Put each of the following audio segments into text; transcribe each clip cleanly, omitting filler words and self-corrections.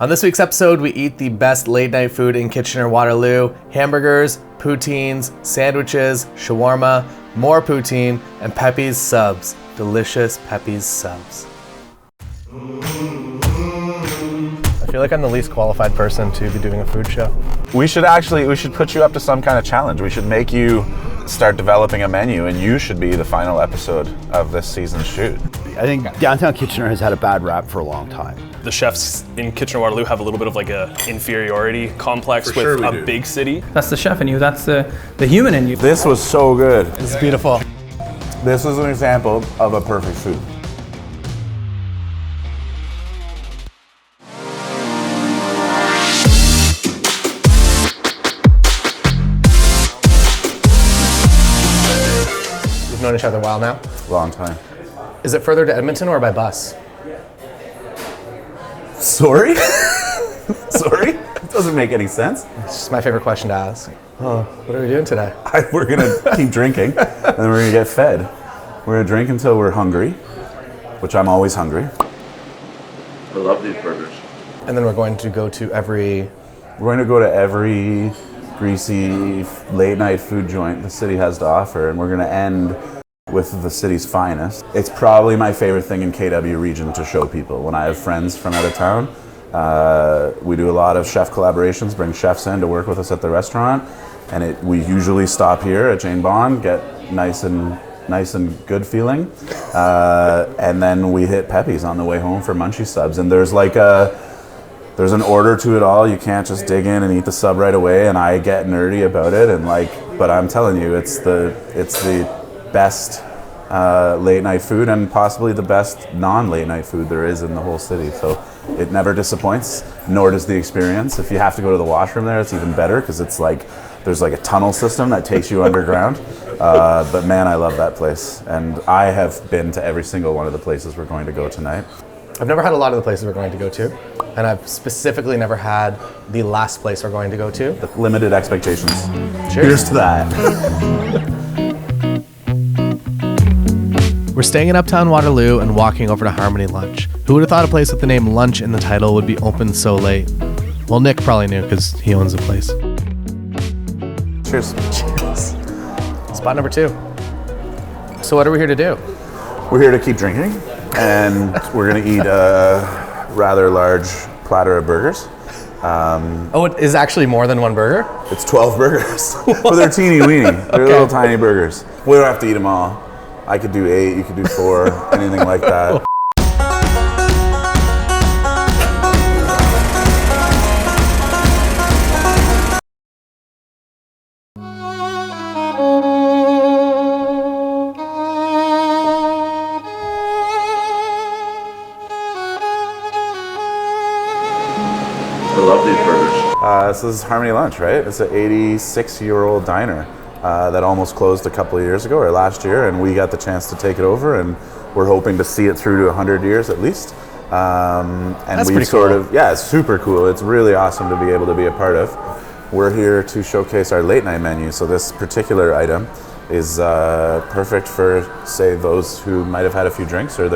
On this week's episode, we eat the best late night food in Kitchener-Waterloo: hamburgers, poutines, sandwiches, shawarma, more poutine, and PEPI'S subs. Delicious PEPI'S subs. I feel like I'm the least qualified person to be doing a food show. We should put you up to some kind of challenge. We should make you start developing a menu, and you should be the final episode of this season's shoot. I think downtown Kitchener has had a bad rap for a long time. The chefs in Kitchener-Waterloo have a little bit of like a inferiority complex with a big city. That's the chef in you, that's the human in you. This was so good. This is beautiful. This is an example of a perfect food. We've known each other a while now. Long time. Is it further to Edmonton or by bus? Sorry? Sorry? It doesn't make any sense. It's just my favorite question to ask. Oh, what are we doing today? We're gonna keep drinking, and then we're gonna get fed. We're gonna drink until we're hungry, which I'm always hungry. I love these burgers. And then we're going to go to every greasy late night food joint the city has to offer, and we're gonna end with the city's finest. It's probably my favorite thing in KW region to show people. When I have friends from out of town, we do a lot of chef collaborations, bring chefs in to work with us at the restaurant, and we usually stop here at Jane Bond, get nice and good feeling, and then we hit PEPI'S on the way home for munchie subs. And there's an order to it all. You can't just dig in and eat the sub right away, and I get nerdy about it, but I'm telling you, it's the best late night food, and possibly the best non-late night food there is in the whole city. So it never disappoints, nor does the experience. If you have to go to the washroom there, it's even better, because it's like there's like a tunnel system that takes you underground. But man, I love that place, and I have been to every single one of the places we're going to go tonight. I've never had a lot of the places we're going to go to, and I've specifically never had the last place we're going to go to. Limited expectations. Cheers. Here's to that. We're staying in Uptown Waterloo and walking over to Harmony Lunch. Who would have thought a place with the name Lunch in the title would be open so late? Well, Nick probably knew because he owns the place. Cheers. Cheers. Spot number 2. So what are we here to do? We're here to keep drinking, and we're going to eat a rather large platter of burgers. Oh, it is actually more than one burger? It's 12 burgers, but they're teeny weeny. They're little tiny burgers. We don't have to eat them all. I could do 8, you could do 4, anything like that. I love these burgers. This is Harmony Lunch, right? It's an 86-year-old diner that almost closed a couple of years ago, or last year, and we got the chance to take it over, and we're hoping to see it through to 100 years at least. And that's we pretty cool. Yeah, it's super cool. It's really awesome to be able to be a part of. We're here to showcase our late night menu, so this particular item is perfect for, say, those who might have had a few drinks, or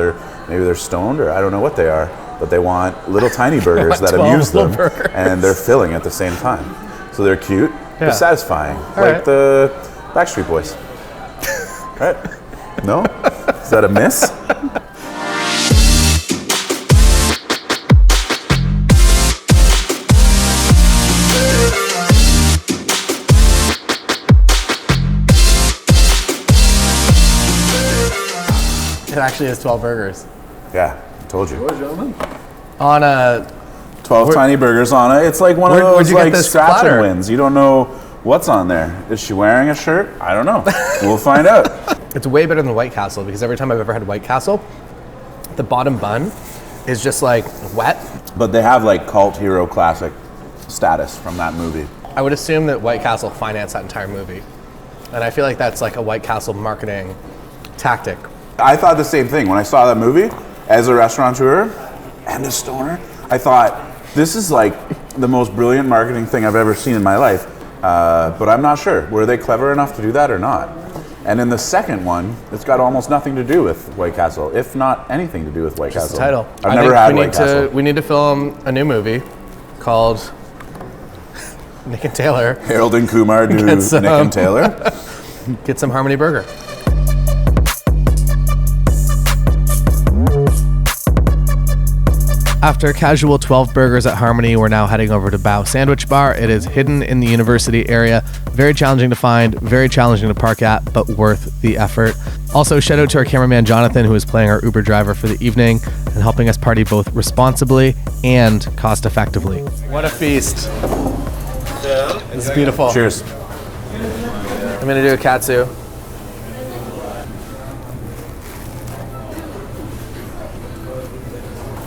maybe they're stoned, or I don't know what they are, but they want little tiny burgers that amuse them, and they're filling at the same time. So they're cute, but satisfying, like the Backstreet Boys. Right? No? Is that a miss? It actually is 12 burgers. Yeah, I told you. On a 12 tiny burgers on it. It's like one of Where'd those you get like this scratch platter? and wins. You don't know what's on there. Is she wearing a shirt? I don't know. We'll find out. It's way better than White Castle, because every time I've ever had White Castle, the bottom bun is just like wet. But they have like cult hero classic status from that movie. I would assume that White Castle financed that entire movie. And I feel like that's like a White Castle marketing tactic. I thought the same thing when I saw that movie as a restaurateur and a stoner. I thought, this is like the most brilliant marketing thing I've ever seen in my life. But I'm not sure. Were they clever enough to do that or not? And in the second one, it's got almost nothing to do with White Castle, if not anything to do with White Castle. The title. I've never had White Castle. We need to film a new movie called Nick and Taylor. Harold and Kumar do Nick and Taylor. Get some Harmony Burger. After casual 12 burgers at Harmony, we're now heading over to Bao Sandwich Bar. It is hidden in the university area. Very challenging to find, very challenging to park at, but worth the effort. Also, shout out to our cameraman Jonnathan, who is playing our Uber driver for the evening and helping us party both responsibly and cost effectively. What a feast. Yeah. This is beautiful. Cheers. I'm gonna do a katsu.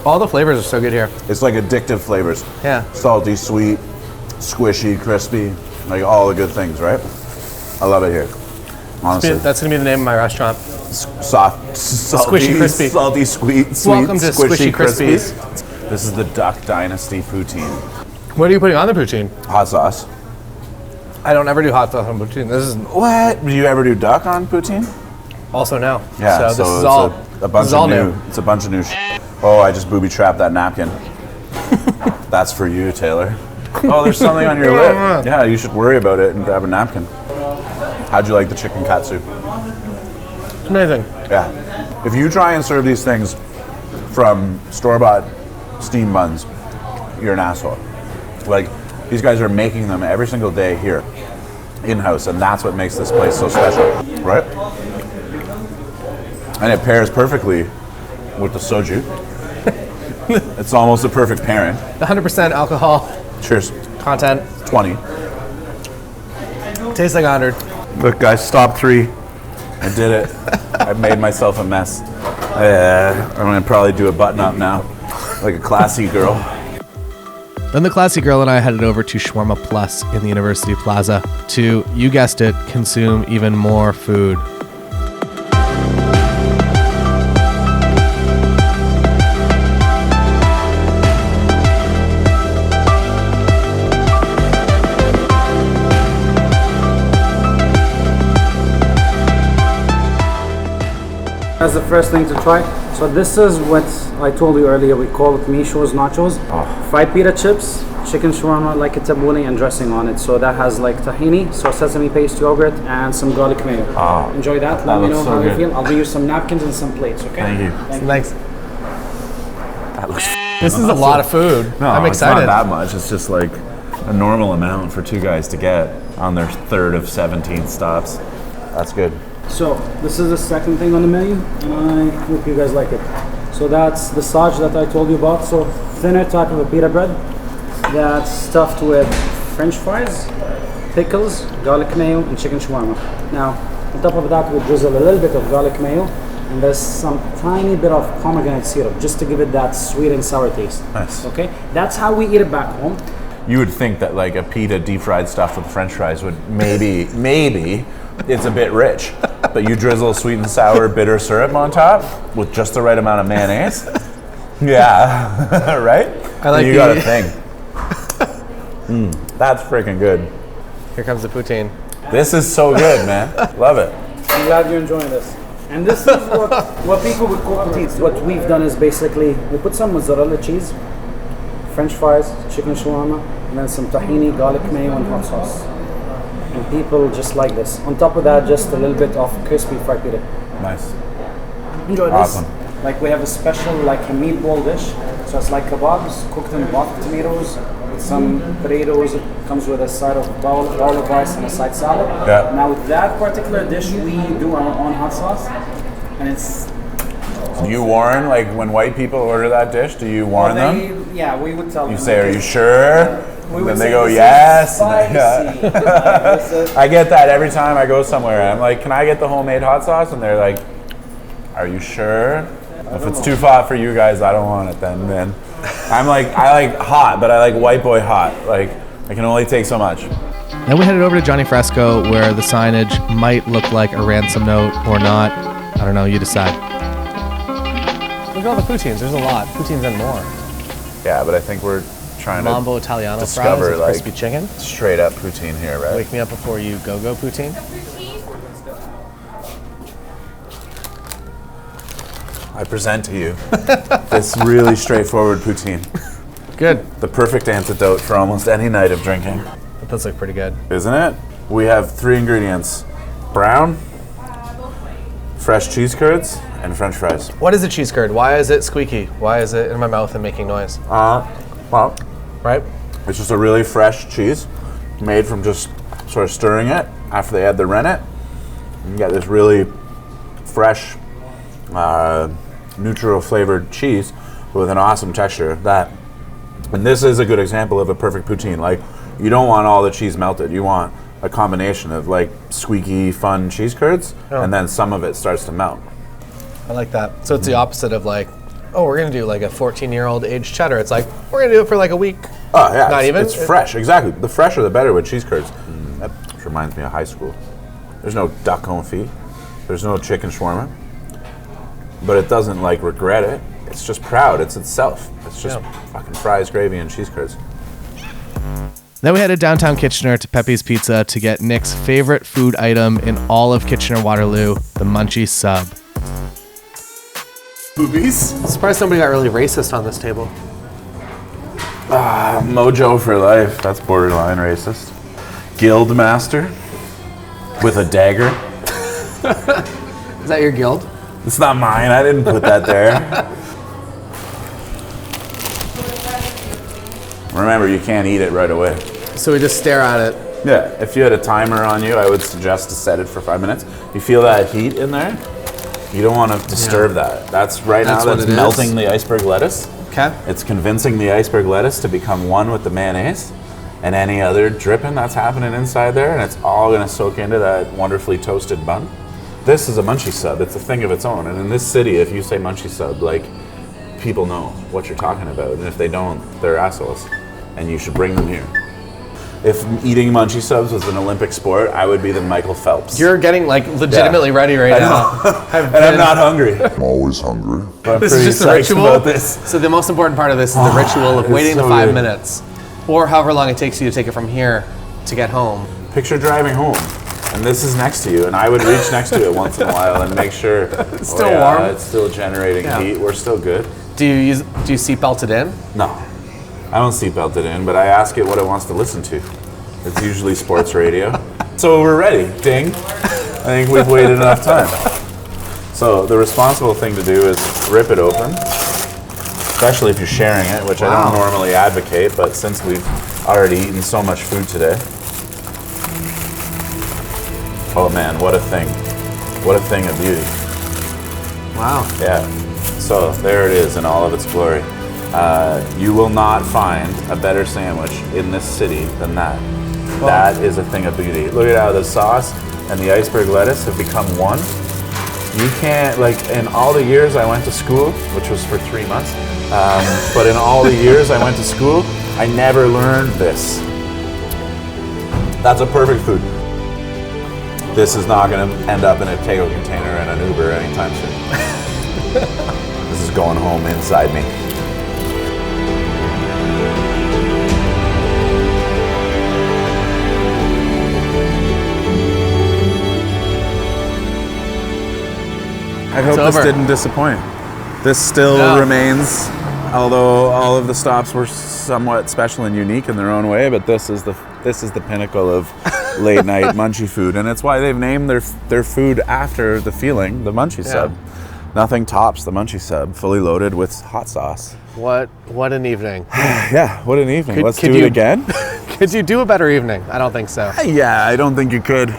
All the flavors are so good here. It's like addictive flavors. Yeah. Salty, sweet, squishy, crispy, like all the good things, right? I love it here. Honestly. That's gonna be the name of my restaurant. Soft, salty, Squishy Crispy. Salty, sweet, Welcome to squishy, Squishy Crispies. This is the Duck Dynasty poutine. What are you putting on the poutine? Hot sauce. I don't ever do hot sauce on poutine. This is What? Do you ever do duck on poutine? also no. Yeah, So this so is it's all a bunch this is all of new. new. It's a bunch of new. Oh, I just booby trapped that napkin. That's for you, Taylor. Oh, there's something on your lip. Yeah, you should worry about it and grab a napkin. How'd you like the chicken katsu? It's amazing. Yeah. If you try and serve these things from store-bought steam buns, you're an asshole. Like, these guys are making them every single day here, in-house, and that's what makes this place so special, right? And it pairs perfectly with the soju. It's almost a perfect pairing. 100% alcohol Cheers. content. 20. Tastes like 100. Look, guys, stop 3. I did it. I made myself a mess. I'm gonna probably do a button-up now, like a classy girl. Then the classy girl and I headed over to Shawarma Plus in the University Plaza to, you guessed it, consume even more food. That's the first thing to try. So this is what I told you earlier. We call it Misho's nachos. Fried pita chips, chicken shawarma, like a tabbouleh, and dressing on it. So that has like tahini, so sesame paste, yogurt, and some garlic mayo. Enjoy that. Let me know how you feel. I'll bring you some napkins and some plates. Okay. Thank you. Thanks. That looks. This is a lot of food. No, I'm excited. It's not that much. It's just like a normal amount for 2 guys to get on their 3rd of 17 stops. That's good. So this is the second thing on the menu, and I hope you guys like it. So that's the saj that I told you about. So thinner type of a pita bread that's stuffed with French fries, pickles, garlic mayo, and chicken shawarma. Now, on top of that, we drizzle a little bit of garlic mayo, and there's some tiny bit of pomegranate syrup just to give it that sweet and sour taste. Nice. Okay, that's how we eat it back home. You would think that like a pita deep fried stuffed with French fries would maybe it's a bit rich, but you drizzle sweet and sour bitter syrup on top with just the right amount of mayonnaise. Yeah, right? I like you got a thing. That's freaking good. Here comes the poutine. This is so good, man. Love it. I'm glad you're enjoying this. And this is what people would call poutines. What we've done is basically we put some mozzarella cheese, French fries, chicken shawarma, and then some tahini, garlic mayo, and hot sauce. And people just like this. On top of that, just a little bit of crispy fried pita. Nice. Enjoy Awesome. this. Like we have a special like a meatball dish. So it's like kebabs cooked in bottle tomatoes with some potatoes. It comes with a side of bowl of rice and a side salad. Yeah. Now with that particular dish, we do our own hot sauce, and it's. Do you warn, like when white people order that dish, do you warn them? Yeah, we would tell them. You say, "Are you sure?" We And would then they say go, this is "Yes." spicy. I get that every time I go somewhere. I'm like, "Can I get the homemade hot sauce?" And they're like, "Are you sure?" If it's too hot for you guys, I don't want it then, man. I like hot, but I like white boy hot. Like, I can only take so much. Then we headed over to Johnny Fresco, where the signage might look like a ransom note or not. I don't know, you decide. Look at all the poutines, there's a lot. Poutines and more. Yeah, but I think we're trying Mambo to Italiano fries discover with like crispy chicken. straight up poutine here, right? Wake me up before you go poutine. I present to you this really straightforward poutine. Good. The perfect antidote for almost any night of drinking. That does look pretty good. Isn't it? We have 3 ingredients: brown, fresh cheese curds, and French fries. What is a cheese curd? Why is it squeaky? Why is it in my mouth and making noise? Well, Right? it's just a really fresh cheese made from just sort of stirring it after they add the rennet. You get this really fresh, neutral flavored cheese with an awesome texture. And this is a good example of a perfect poutine. Like, you don't want all the cheese melted. You want a combination of like squeaky, fun cheese curds, and then some of it starts to melt. I like that. So it's the opposite of like, oh, we're gonna do like a 14-year-old aged cheddar. It's like, we're gonna do it for like a week. Oh yeah, Not even? It's fresh, exactly. The fresher the better with cheese curds. That reminds me of high school. There's no duck confit. There's no chicken shawarma. But it doesn't like regret it. It's just proud. It's itself. It's just fucking fries, gravy, and cheese curds. Then we headed downtown Kitchener to Pepe's Pizza to get Nick's favorite food item in all of Kitchener-Waterloo, the Munchie Sub. Boobies? Surprised nobody got really racist on this table. Mojo for life. That's borderline racist. Guild master with a dagger. Is that your guild? It's not mine. I didn't put that there. Remember, you can't eat it right away. So we just stare at it. Yeah, if you had a timer on you, I would suggest to set it for 5 minutes. You feel that heat in there? You don't want to disturb that. That's That's melting the iceberg lettuce. Okay. It's convincing the iceberg lettuce to become one with the mayonnaise and any other dripping that's happening inside there, and it's all going to soak into that wonderfully toasted bun. This is a Munchie Sub. It's a thing of its own. And in this city, if you say Munchie Sub, like, people know what you're talking about. And if they don't, they're assholes. And you should bring them here. If eating Munchie Subs was an Olympic sport, I would be the Michael Phelps. You're getting like legitimately ready right now. And I'm not hungry. I'm always hungry. But I'm This is pretty just the psyched ritual. about this. So the most important part of this is the ritual of it's waiting the so 5 good. minutes, or however long it takes you to take it from here to get home. Picture driving home, and this is next to you, and I would reach next to it once in a while and make sure it's still warm. It's still generating heat. We're still good. Do you seatbelt it in? No, I don't seatbelt it in, but I ask it what it wants to listen to. It's usually sports radio. So we're ready. Ding. I think we've waited enough time. So the responsible thing to do is rip it open, especially if you're sharing it, which I don't normally advocate, but since we've already eaten so much food today. Oh man, what a thing. What a thing of beauty. Wow. Yeah. So there it is in all of its glory. You will not find a better sandwich in this city than that. That is a thing of beauty. Look at how the sauce and the iceberg lettuce have become one. You can't, like, in all the years I went to school, which was for 3 months, but in all the years I went to school, I never learned this. That's a perfect food. This is not going to end up in a Tego container and an Uber anytime soon. This is going home inside me. I hope this didn't disappoint. This still remains, although all of the stops were somewhat special and unique in their own way, but this is the pinnacle of late night munchie food, and it's why they've named their food after the feeling, the Munchie Sub. Nothing tops the Munchie Sub, fully loaded with hot sauce. What an evening. Yeah, what an evening. Let's do it again. Could you do a better evening? I don't think so. Yeah, I don't think you could.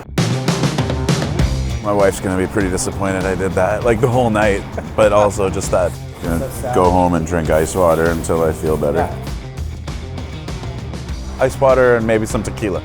My wife's gonna be pretty disappointed I did that, like the whole night, but also just that. I'm gonna go home and drink ice water until I feel better. Ice water and maybe some tequila.